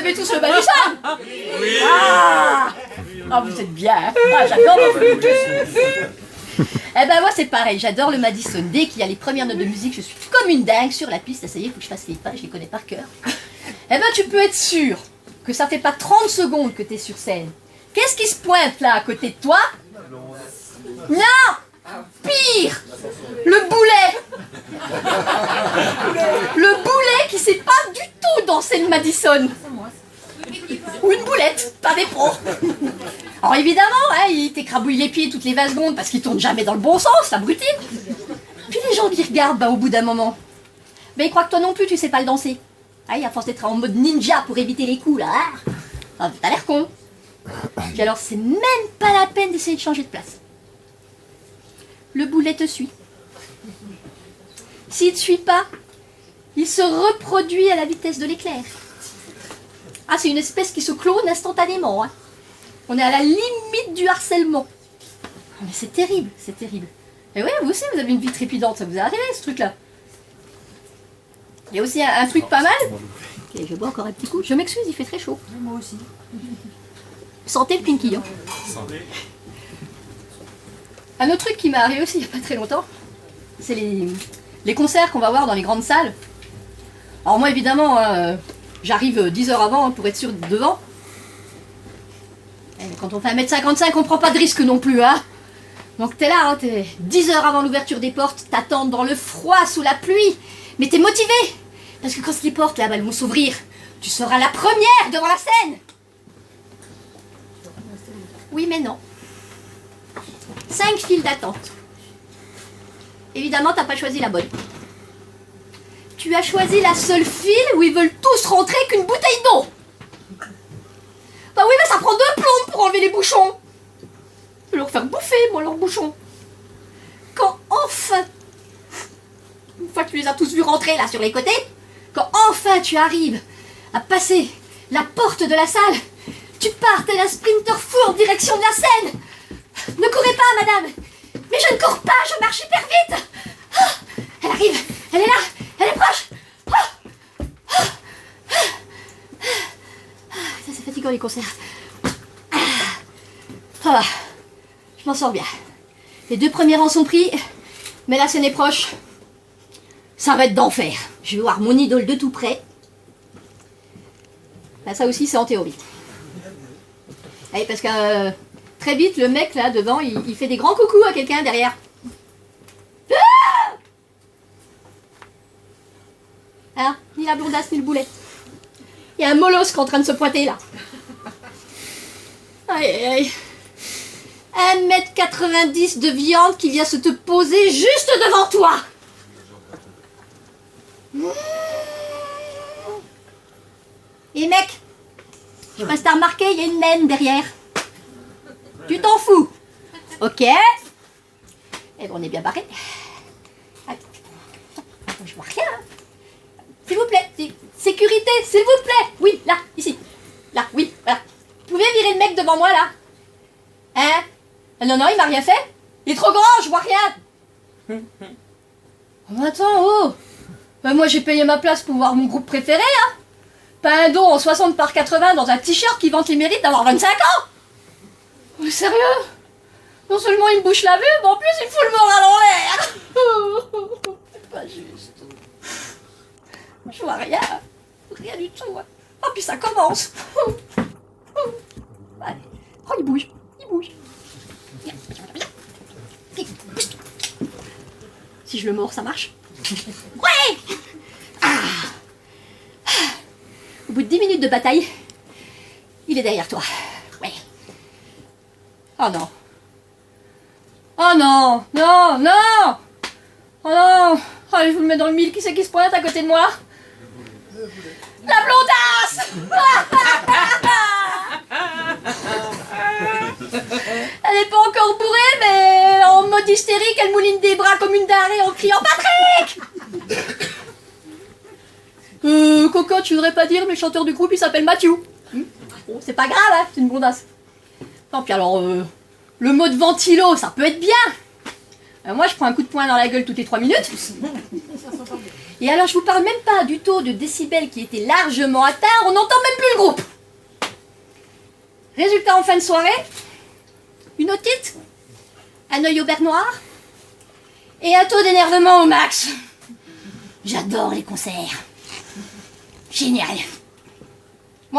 aimez tous le Madison? Oui. Ah, vous êtes bien. Ah, j'adore mon flûte. Eh ben moi c'est pareil, j'adore le Madison. Dès qu'il y a les premières notes de musique, je suis comme une dingue sur la piste. Ça y est, il faut que je fasse les pas, je les connais par cœur. Eh ben tu peux être sûr que ça fait pas 30 secondes que t'es sur scène. Qu'est-ce qui se pointe là à côté de toi? Non! Pire! Le boulet! Le boulet qui sait pas du tout danser le Madison. Ou une boulette, pas des pros. Alors évidemment, hein, il t'écrabouille les pieds toutes les 20 secondes parce qu'il tourne jamais dans le bon sens, l'abruti. Puis les gens qui regardent, au bout d'un moment, ils croient que toi non plus tu sais pas le danser. Ah, à force d'être en mode ninja pour éviter les coups là, t'as l'air con. Puis alors c'est même pas la peine d'essayer de changer de place. Le boulet te suit. S'il te suit pas, il se reproduit à la vitesse de l'éclair. Ah, c'est une espèce qui se clone instantanément. Hein. On est à la limite du harcèlement. Mais c'est terrible, c'est terrible. Et ouais, vous aussi, vous avez une vie trépidante, ça vous est arrivé ce truc-là. Il y a aussi un truc pas mal. Ok, je bois encore un petit coup. Je m'excuse, il fait très chaud. Moi aussi. Sentez le pinky. Hein. Santé. Un autre truc qui m'est arrivé aussi il n'y a pas très longtemps, c'est les concerts qu'on va voir dans les grandes salles. Alors moi, évidemment, j'arrive 10 heures avant pour être sûr devant. Mais quand on fait 1m55, on prend pas de risque non plus, hein. Donc t'es là, hein, t'es 10 heures avant l'ouverture des portes, t'attends dans le froid, sous la pluie, mais t'es motivé. Parce que quand les portes là-bas vont s'ouvrir, tu seras la première devant la scène. Oui, mais non. 5 files d'attente. Évidemment, t'as pas choisi la bonne. Tu as choisi la seule file où ils veulent tous rentrer qu'une bouteille d'eau. Bah oui, mais ça prend 2 plombes pour enlever les bouchons. Je vais leur faire bouffer, moi, leurs bouchons. Quand enfin, une fois que tu les as tous vus rentrer là sur les côtés, quand enfin tu arrives à passer la porte de la salle, tu pars tel un sprinter fou en direction de la scène. Ne courez pas, madame. Mais je ne cours pas, je marche hyper vite. Oh, elle arrive, elle est là, elle est proche. Ça, c'est fatigant les concerts. Ah, je m'en sors bien. Les 2 premiers rangs sont pris, mais la scène est proche. Ça va être d'enfer. Je vais voir mon idole de tout près. Là, ça aussi, c'est en théorie. Allez, parce que très vite, le mec là devant, il fait des grands coucous à quelqu'un derrière. Ah, hein, ni la blondasse ni le boulet. Il y a un mollusque qui est en train de se pointer là. Aïe aïe aïe. 1m90 de viande qui vient se te poser juste devant toi. Et mec, je sais pas si t'as remarqué, il y a une naine derrière. Tu t'en fous. Ok. Eh ben on est bien barré. Je vois rien. S'il vous plaît, sécurité, s'il vous plaît. Oui, là, ici. Là, oui, voilà. Vous pouvez virer le mec devant moi, là? Hein? Non, non, il m'a rien fait. Il est trop grand, je vois rien. Oh, attends, oh. Ben, moi, j'ai payé ma place pour voir mon groupe préféré, hein. Pas un dos en 60 par 80 dans un t-shirt qui vante les mérites d'avoir 25 ans. Oh, sérieux? Non seulement il me bouche la vue, mais en plus il me fout le moral en l'air. C'est pas juste. Je vois rien. Rien du tout. Oh, puis ça commence. Allez. Oh, il bouge. Il bouge. Si je le mords, ça marche. Ouais. Au bout de 10 minutes de bataille, il est derrière toi. Ouais. Oh non. Oh non. Non, non. Oh non. Allez, je vous le mets dans le mille. Qui c'est qui se pointe à côté de moi? La blondasse. Elle n'est pas encore bourrée, mais en mode hystérique, elle mouline des bras comme une darée en criant Patrick. Coco, tu voudrais pas dire, mais le chanteur du groupe il s'appelle Matthew. Bon, c'est pas grave, hein, c'est une blondasse. Non, puis alors, le mot de ventilo, ça peut être bien. Moi, je prends un coup de poing dans la gueule toutes les 3 minutes. Et alors, je vous parle même pas du taux de décibels qui était largement atteint, on n'entend même plus le groupe. Résultat en fin de soirée, une otite, un œil au beurre noir et un taux d'énervement au max. J'adore les concerts. Génial.